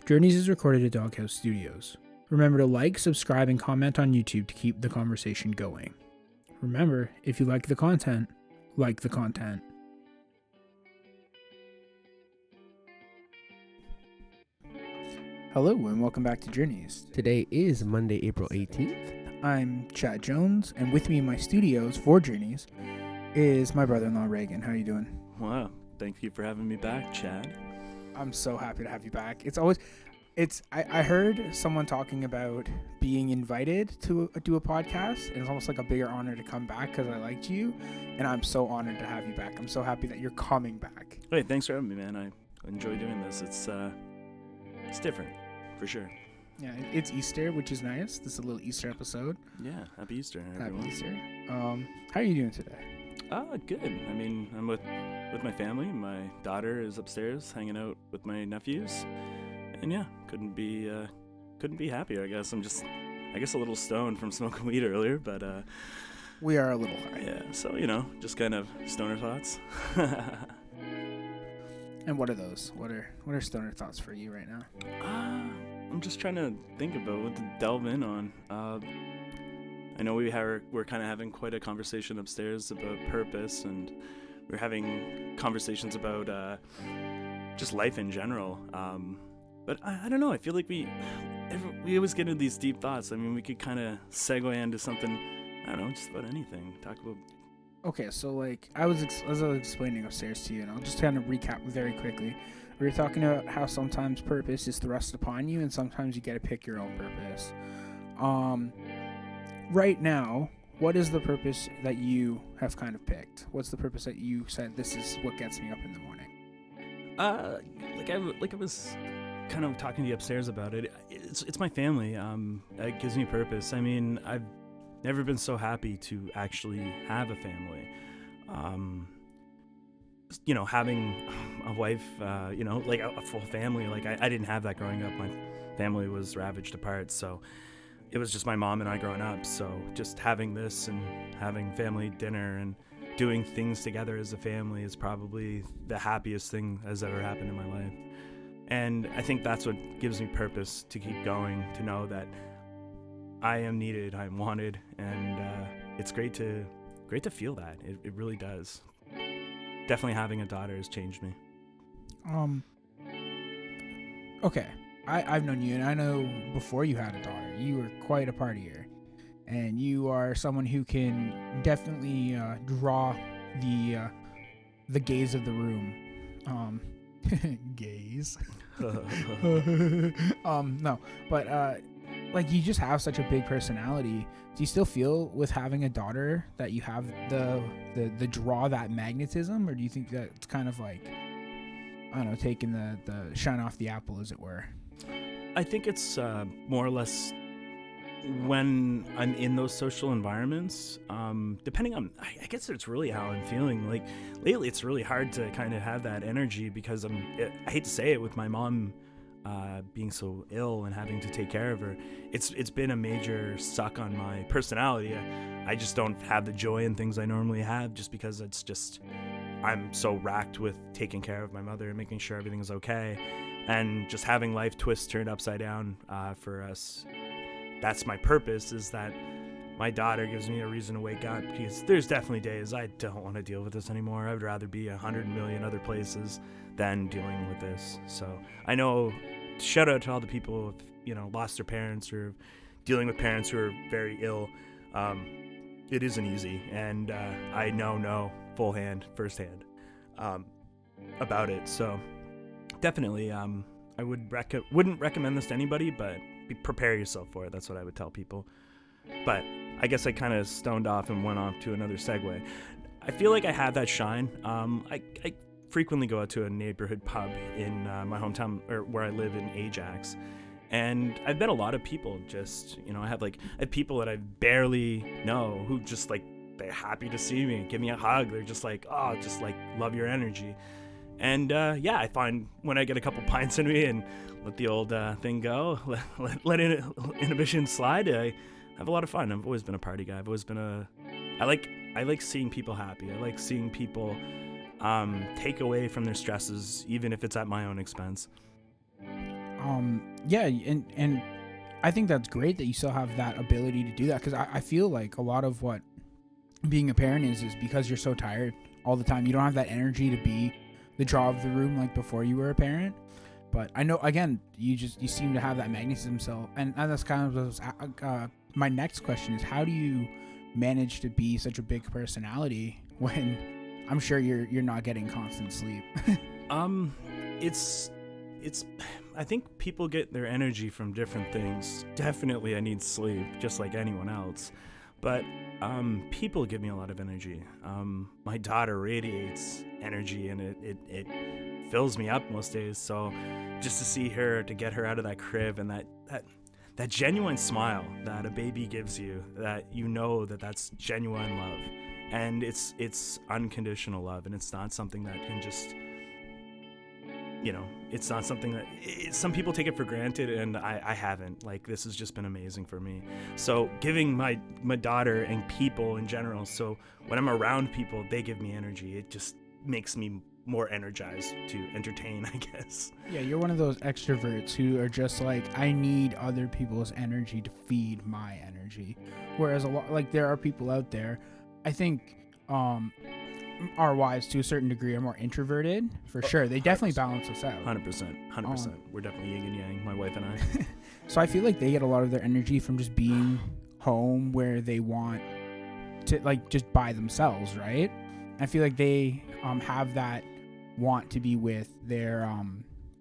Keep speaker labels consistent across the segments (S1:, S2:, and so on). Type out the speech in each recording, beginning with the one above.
S1: Journeys is recorded at Doghouse Studios. Remember to like, subscribe, and comment on YouTube to keep the conversation going. Remember, if you like the content, like the content. Hello and welcome back to Journeys.
S2: Today is Monday, April 18th.
S1: I'm Chad Jones, and with me in my studios for Journeys is my brother-in-law Reagan. How are you doing?
S3: Wow, thank you for having me back, Chad.
S1: I'm so happy to have you back. I heard someone talking about being invited to do a podcast, and it's almost like a bigger honor to come back because I liked you, and I'm so honored to have you back. I'm so happy that you're coming back.
S3: Hey, thanks for having me, man. I enjoy doing this. It's different, for sure.
S1: Yeah, it's Easter, which is nice. This is a little Easter episode.
S3: Yeah, happy Easter, everyone.
S1: Happy Easter. How are you doing today?
S3: Good. I mean, I'm with my family. My daughter is upstairs hanging out with my nephews, and yeah, couldn't be happier. I guess I'm just, a little stoned from smoking weed earlier, but
S1: we are a little high.
S3: Yeah, so just kind of stoner thoughts.
S1: And what are those? What are stoner thoughts for you right now?
S3: I'm just trying to think about what to delve in on. I know we're kind of having quite a conversation upstairs about purpose, and we're having conversations about just life in general. But I don't know. I feel like we always get into these deep thoughts. I mean, we could kind of segue into something. I don't know, just about anything. Talk about.
S1: Okay, so like as I was explaining upstairs to you, and I'll just kind of recap very quickly. We were talking about how sometimes purpose is thrust upon you, and sometimes you get to pick your own purpose. Right now, what is the purpose that you have kind of picked? What's the purpose that you said, this is what gets me up in the morning?
S3: Like I was kind of talking to you upstairs about it. It's my family. It gives me purpose. I mean, I've never been so happy to actually have a family. Having a wife, like a full family. Like I didn't have that growing up. My family was ravaged apart, so it was just my mom and I growing up. So just having this and having family dinner and doing things together as a family is probably the happiest thing that's ever happened in my life. And I think that's what gives me purpose to keep going, to know that I am needed, I'm wanted, and it's great to feel that. It really does. Definitely having a daughter has changed me.
S1: Okay. I've known you, and I know before you had a daughter, you were quite a partier, and you are someone who can definitely draw the gaze of the room. Gaze. No, but like you just have such a big personality. Do you still feel with having a daughter that you have the draw, that magnetism, or do you think that it's kind of like, I don't know, taking the shine off the apple, as it were?
S3: I think it's more or less when I'm in those social environments, depending on, I guess it's really how I'm feeling. Like lately, it's really hard to kind of have that energy because I hate to say it, with my mom being so ill and having to take care of her, it's been a major suck on my personality. I just don't have the joy and things I normally have, just because I'm so racked with taking care of my mother and making sure everything is okay, and just having life twist turned upside down for us. That's my purpose, is that my daughter gives me a reason to wake up, because there's definitely days I don't want to deal with this anymore. I would rather be 100 million other places than dealing with this. So I know, shout out to all the people who lost their parents or dealing with parents who are very ill. It isn't easy, and I know firsthand about it. So definitely, I wouldn't recommend this to anybody, but prepare yourself for it. That's what I would tell people. But I guess I kind of stoned off and went off to another segue. I feel like I have that shine. I frequently go out to a neighborhood pub in my hometown, or where I live in Ajax, and I've met a lot of people. Just I have people that I barely know who just they're happy to see me, give me a hug. They're just love your energy. And I find when I get a couple pints in me and let the old thing go, let inhibition slide, I have a lot of fun. I've always been a party guy. I like seeing people happy. I like seeing people take away from their stresses, even if it's at my own expense.
S1: Yeah, and I think that's great that you still have that ability to do that, because I feel like a lot of what being a parent is because you're so tired all the time. You don't have that energy to be the draw of the room like before you were a parent. But I know, again, you seem to have that magnetism. So, and that's kind of my next question is, how do you manage to be such a big personality when I'm sure you're not getting constant sleep?
S3: It's I think people get their energy from different things. Definitely I need sleep just like anyone else. But people give me a lot of energy. My daughter radiates energy, and it fills me up most days. So just to see her, to get her out of that crib, and that genuine smile that a baby gives you, that you know that's genuine love, and it's unconditional love, and it's not something that can just, it's not something that some people take it for granted, and I haven't. Like, this has just been amazing for me. So giving my daughter and people in general, so when I'm around people, they give me energy. It just makes me more energized to entertain, I guess.
S1: Yeah, you're one of those extroverts who are just like, I need other people's energy to feed my energy. Whereas there are people out there, I think, our wives to a certain degree are more introverted, for sure. They definitely
S3: 100%.
S1: balance us out.
S3: 100%. We're definitely yin and yang, my wife and I.
S1: So I feel like they get a lot of their energy from just being home where they want to, like, just by themselves, right? I feel like they have that want to be with their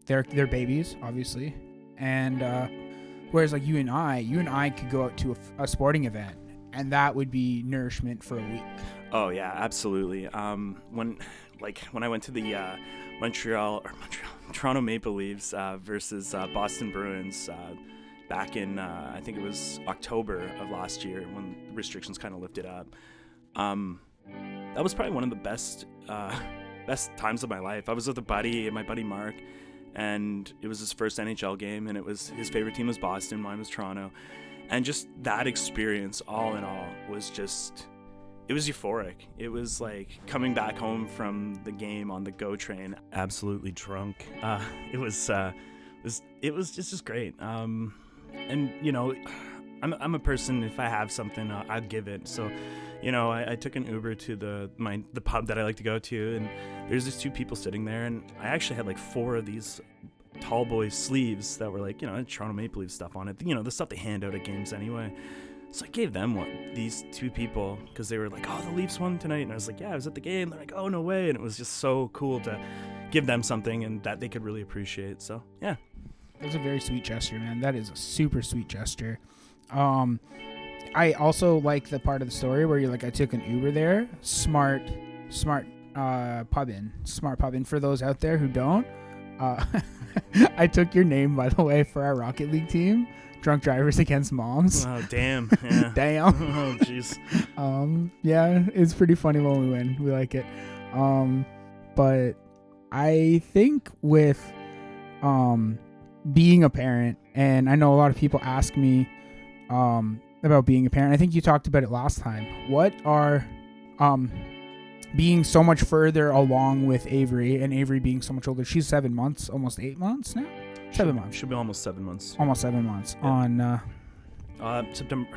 S1: babies, obviously. And whereas like you and I could go out to a sporting event, and that would be nourishment for a week.
S3: Oh yeah, absolutely. When I went to the Toronto Maple Leafs versus Boston Bruins back in I think it was October of last year, when restrictions kind of lifted up. That was probably one of the best times of my life. I was with my buddy Mark, and it was his first NHL game, and his favorite team was Boston, mine was Toronto, and just that experience, all in all, it was euphoric. It was like coming back home from the game on the GO train, absolutely drunk. It was just great. And I'm a person, if I have something, I'll give it. So, I took an Uber to the pub that I like to go to, and there's these two people sitting there, and I actually had like 4 of these tall boy sleeves that were like, Toronto Maple Leaf stuff on it. The stuff they hand out at games anyway. So I gave them these 2 people, because they were like, oh, the Leafs won tonight. And I was like, yeah, I was at the game. They're like, oh, no way. And it was just so cool to give them something and that they could really appreciate. So, yeah.
S1: That's a very sweet gesture, man. That is a super sweet gesture. I also like the part of the story where you're like, I took an Uber there. Smart pub in. For those out there who don't, I took your name, by the way, for our Rocket League team. Drunk drivers against moms.
S3: Oh, damn. Yeah.
S1: Damn.
S3: Oh, jeez.
S1: Yeah, it's pretty funny when we win. We like it. But I think with being a parent, and I know a lot of people ask me about being a parent. I think you talked about it last time. What are being so much further along with Avery, and Avery being so much older? She's 7 months, almost 8 months now. 7 months.
S3: Should be almost 7 months.
S1: Almost 7 months.
S3: Yeah.
S1: On
S3: September.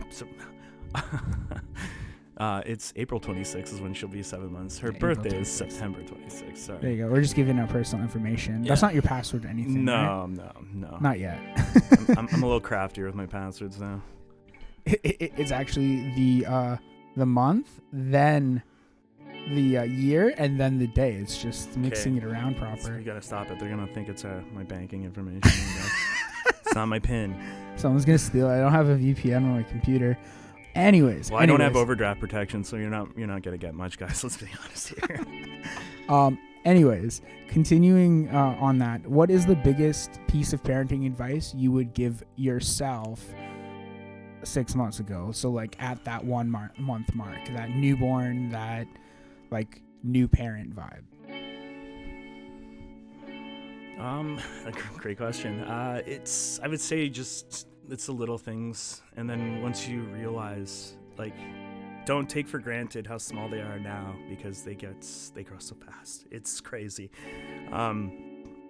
S3: It's April 26th is when she'll be 7 months. Her birthday is September 26th. Sorry.
S1: There you go. We're just giving out personal information. Yeah. That's not your password or anything.
S3: No,
S1: right?
S3: no.
S1: Not yet.
S3: I'm a little craftier with my passwords now.
S1: It's actually the month, then the year, and then the day. It's just mixing it around proper.
S3: So you gotta stop it. They're gonna think it's my banking information. It's not my PIN.
S1: Someone's gonna steal it. I don't have a VPN on my computer. Anyways,
S3: I don't have overdraft protection, so you're not gonna get much, guys. Let's be honest here.
S1: Anyways, continuing on that, what is the biggest piece of parenting advice you would give yourself 6 months ago? So like at that 1 month mark, that newborn, that like new parent vibe.
S3: A great question. I would say just it's the little things, and then once you realize, like, don't take for granted how small they are now, because they grow so fast. It's crazy.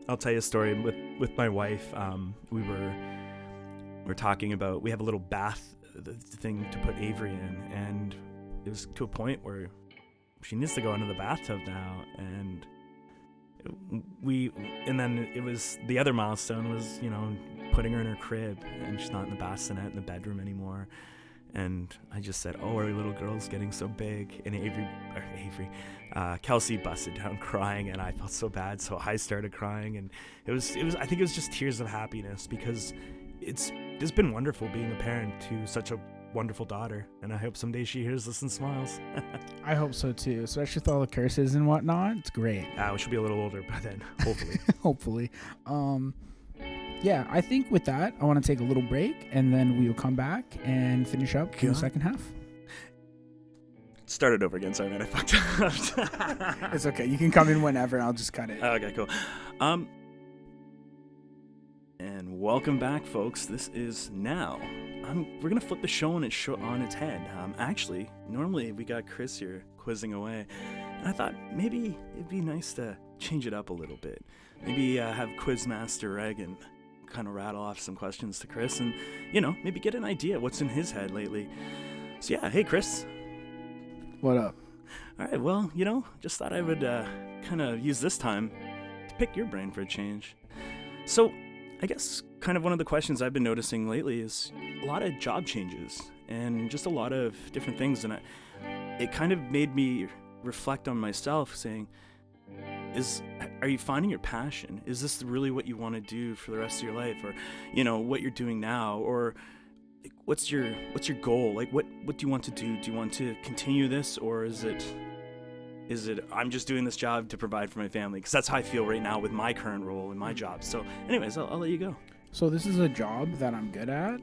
S3: I'll tell you a story with my wife. We were talking about, we have a little bath thing to put Avery in, and it was to a point where she needs to go into the bathtub now, and then it was, the other milestone was, putting her in her crib, and she's not in the bassinet in the bedroom anymore. And I just said, "Oh, our little girl's getting so big." And Kelsey busted down crying, and I felt so bad, so I started crying, and it was. I think it was just tears of happiness, because it's been wonderful being a parent to such a wonderful daughter, and I hope someday she hears this and smiles.
S1: I hope so too, especially with all the curses and whatnot. It's great.
S3: We should be a little older by then, hopefully.
S1: Hopefully. Yeah, I think with that, I want to take a little break, and then we will come back and finish up in the second half.
S3: Start it over again. Sorry, man, I fucked up.
S1: It's okay. You can come in whenever, and I'll just cut it.
S3: Okay, cool. And welcome back, folks. This is now. We're gonna flip the show on its head. Actually, normally we got Chris here quizzing away, and I thought maybe it'd be nice to change it up a little bit. Maybe have Quizmaster Reagan kind of rattle off some questions to Chris, and maybe get an idea what's in his head lately. So yeah, hey Chris.
S1: What up?
S3: All right, well, just thought I would kind of use this time to pick your brain for a change. So I guess kind of one of the questions I've been noticing lately is a lot of job changes and just a lot of different things, and it kind of made me reflect on myself, saying, are you finding your passion? Is this really what you want to do for the rest of your life, or what you're doing now, or like, what's your goal? Like what do you want to do? Do you want to continue this, or is it I'm just doing this job to provide for my family? Because that's how I feel right now with my current role in my job. So anyways, I'll let you go.
S1: So this is a job that I'm good at,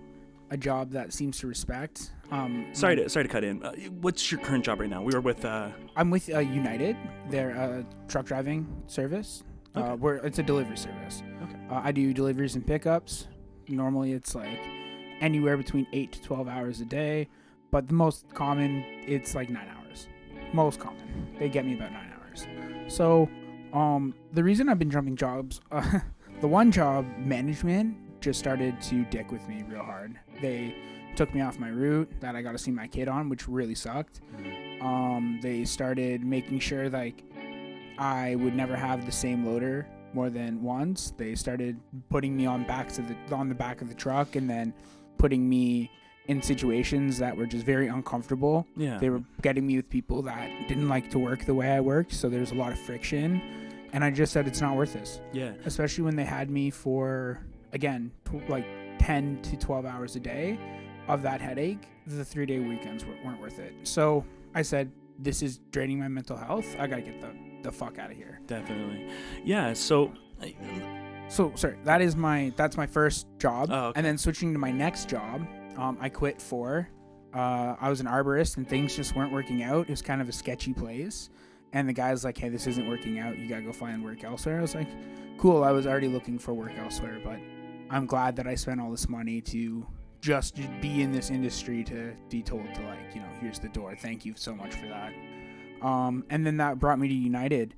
S1: a job that seems to respect.
S3: Sorry to cut in. What's your current job right now? We were with.
S1: I'm with United. They're a truck driving service.
S3: Okay.
S1: It's a delivery service.
S3: Okay.
S1: I do deliveries and pickups. Normally, it's like anywhere between 8 to 12 hours a day, but the most common, it's like 9 hours. Most common, they get me about 9 hours. So, the reason I've been jumping jobs, the one job, management, just started to dick with me real hard. They took me off my route that I got to see my kid on, which really sucked. They started making sure like I would never have the same loader more than once. They started putting me on the back of the truck, and then putting me in situations that were just very uncomfortable.
S3: Yeah.
S1: They were getting me with people that didn't like to work the way I worked, so there's a lot of friction. And I just said it's not worth this.
S3: Yeah.
S1: Especially when they had me for, again, like 10 to 12 hours a day of that headache. The 3-day weekends weren't worth it. So I said, this is draining my mental health. I got to get the fuck out of here.
S3: Definitely. Yeah. So
S1: sorry, that's my first job.
S3: Oh, okay.
S1: And then switching to my next job, I quit I was an arborist, and things just weren't working out. It was kind of a sketchy place. And the guy's like, hey, this isn't working out. You got to go find work elsewhere. I was like, cool. I was already looking for work elsewhere, but I'm glad that I spent all this money to just be in this industry, to be told to, like, here's the door. Thank you so much for that. And then that brought me to United.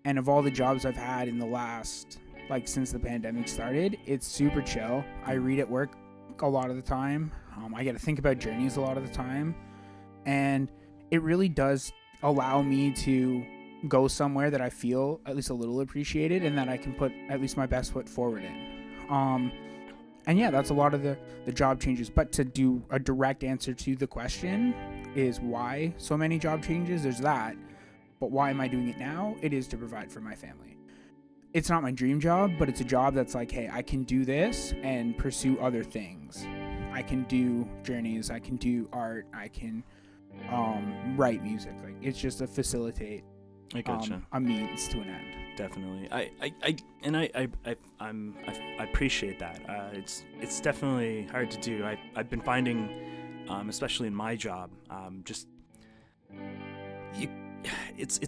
S1: And of all the jobs I've had in the last, like, since the pandemic started, it's super chill. I read at work a lot of the time. I get to think about journeys a lot of the time. And it really does allow me to go somewhere that I feel at least a little appreciated, and that I can put at least my best foot forward in. And yeah, that's a lot of the job changes. But to do a direct answer to the question is why so many job changes, there's that. But why am I doing it now? It is to provide for my family. It's not my dream job, but it's a job that's like, hey, I can do this and pursue other things. I can do journeys, I can do art, I can write music. Like, it's just to facilitate
S3: I gotcha.
S1: A means to an end.
S3: Definitely. I appreciate that. It's definitely hard to do. I've been finding, especially in my job, it's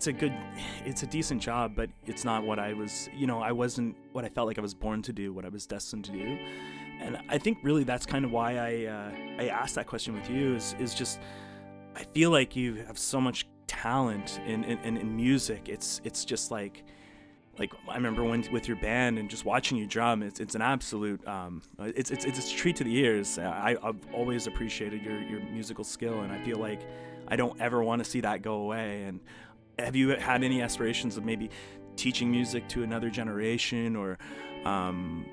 S3: a decent job, but it's not what I was, I wasn't what I felt like I was born to do, what I was destined to do. And I think really that's kind of why I asked that question with you is just, I feel like you have so much talent in music. It's just like, like I remember when with your band and just watching you drum, it's an absolute it's a treat to the ears. I've always appreciated your musical skill, and I feel like I don't ever want to see that go away. And have you had any aspirations of maybe teaching music to another generation, or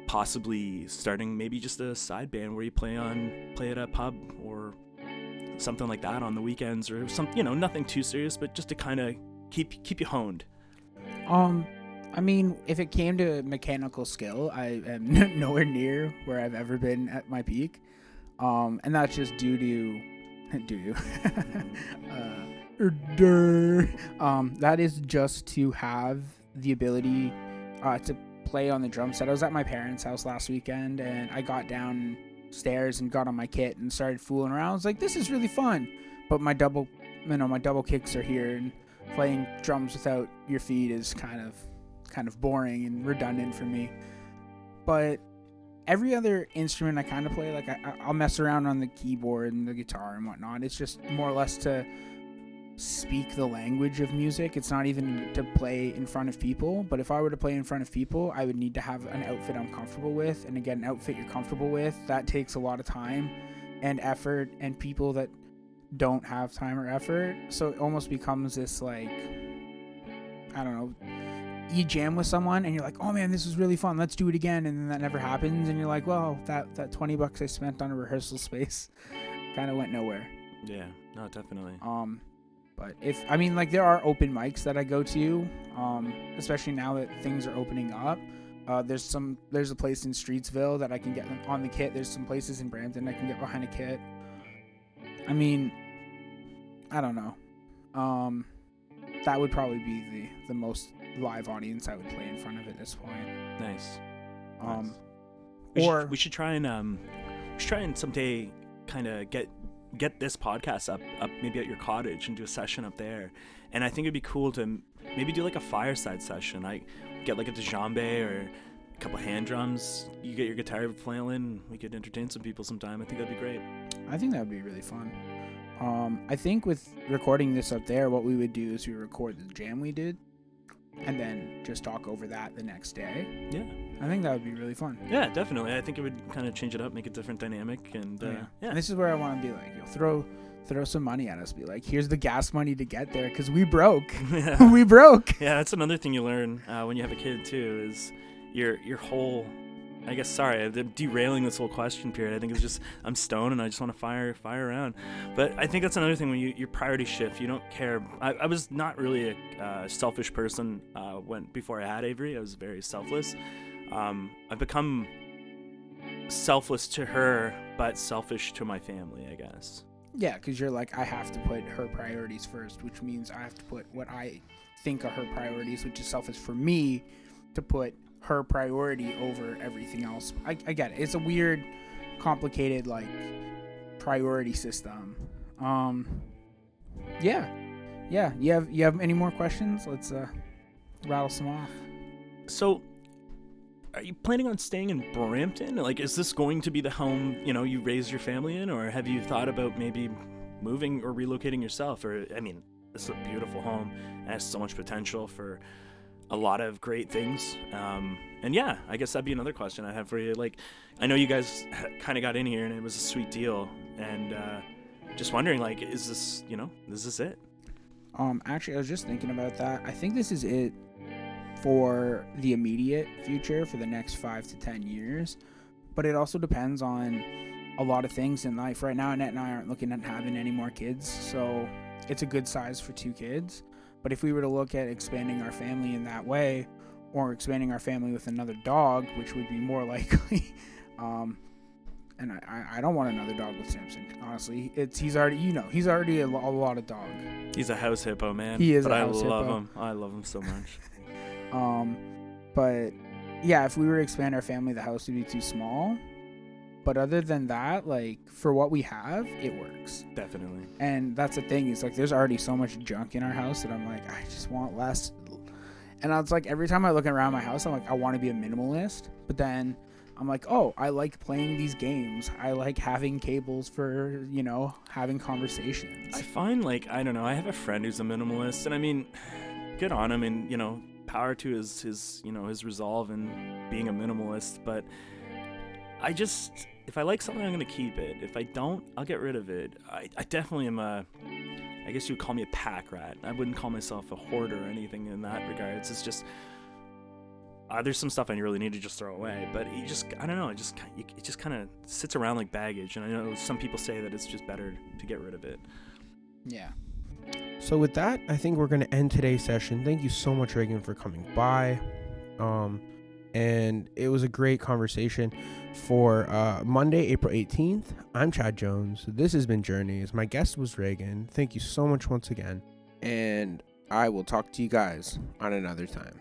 S3: possibly starting maybe just a side band where you play at a pub or something like that on the weekends, or some, nothing too serious, but just to kind of keep you honed?
S1: I mean, if it came to mechanical skill, I am nowhere near where I've ever been at my peak. And that's just due to that is just to have the ability to play on the drum set. I was at my parents' house last weekend, and I got downstairs and got on my kit and started fooling around. I was like, this is really fun. But my double kicks are here, and playing drums without your feet is kind of boring and redundant for me. But every other instrument I kind of play, like I'll mess around on the keyboard and the guitar and whatnot. It's just more or less to speak the language of music. It's not even to play in front of people. But if I were to play in front of people, I would need to have an outfit I'm comfortable with. And again, an outfit you're comfortable with, that takes a lot of time and effort, and people that don't have time or effort. So it almost becomes this, like, I don't know, you jam with someone and you're like, oh man, this was really fun, let's do it again, and then that never happens, and you're like, well, that $20 I spent on a rehearsal space kind of went nowhere.
S3: Yeah, no, definitely.
S1: But there are open mics that I go to, especially now that things are opening up. There's a place in Streetsville that I can get on the kit. There's some places in Brampton I can get behind a kit. I mean, I don't know. That would probably be the most live audience I would play in front of at this point.
S3: Nice.
S1: Or
S3: we should try and someday kind of get this podcast up maybe at your cottage and do a session up there. And I think it'd be cool to maybe do like a fireside session. I get like a djembe or a couple hand drums. You get your guitar flailing. We could entertain some people sometime. I think that'd be great.
S1: I think that would be really fun. I think with recording this up there, what we would do is we record the jam we did, and then just talk over that the next day.
S3: Yeah.
S1: I think that would be really fun.
S3: Yeah, definitely. I think it would kind of change it up, make a different dynamic, and yeah.
S1: And this is where I want to be like, throw some money at us. Be like, here's the gas money to get there, because we broke.
S3: Yeah.
S1: We broke.
S3: Yeah, that's another thing you learn when you have a kid too, is your whole. I guess, sorry, I'm derailing this whole question period. I think it's just, I'm stoned and I just want to fire around. But I think that's another thing when your priority shift. You don't care. I was not really a selfish person before I had Avery. I was very selfless. I've become selfless to her, but selfish to my family, I guess.
S1: Yeah, because you're like, I have to put her priorities first, which means I have to put what I think are her priorities, which is selfish for me, to put her priority over everything else. I get it. It's a weird, complicated, like, priority system. Yeah. You have any more questions? Let's rattle some off.
S3: So, are you planning on staying in Brampton? Like, is this going to be the home, you raised your family in, or have you thought about maybe moving or relocating yourself? Or, I mean, this is a beautiful home and has so much potential for a lot of great things. And yeah, I guess that'd be another question I have for you. Like, I know you guys kind of got in here and it was a sweet deal, and just wondering, like, is this it?
S1: Actually, I was just thinking about that. I think this is it for the immediate future, for the next 5 to 10 years. But it also depends on a lot of things in life. Right now, Annette and I aren't looking at having any more kids, so it's a good size for 2 kids. But if we were to look at expanding our family in that way, or expanding our family with another dog, which would be more likely, and I don't want another dog with Samson. Honestly, he's already a lot of dog.
S3: He's a house hippo, man.
S1: He is, but
S3: I love him. I love him so much.
S1: But yeah, if we were to expand our family, the house would be too small. But other than that, like, for what we have, it works.
S3: Definitely.
S1: And that's the thing. It's like, there's already so much junk in our house that I'm like, I just want less. And it's like, every time I look around my house, I'm like, I want to be a minimalist. But then I'm like, oh, I like playing these games. I like having cables for, having conversations.
S3: I find, like, I don't know, I have a friend who's a minimalist, and I mean, good on him, and, power to his resolve and being a minimalist. But if I like something, I'm gonna keep it. If I don't, I'll get rid of it. I definitely am I guess you would call me a pack rat. I wouldn't call myself a hoarder or anything in that regards. It's just there's some stuff I really need to just throw away. But I don't know. It just kind of sits around like baggage. And I know some people say that it's just better to get rid of it.
S1: Yeah.
S2: So with that, I think we're going to end today's session. Thank you so much, Reagan, for coming by. And it was a great conversation for Monday, April 18th. I'm Chad Jones. This has been Journeys. My guest was Reagan. Thank you so much once again. And I will talk to you guys on another time.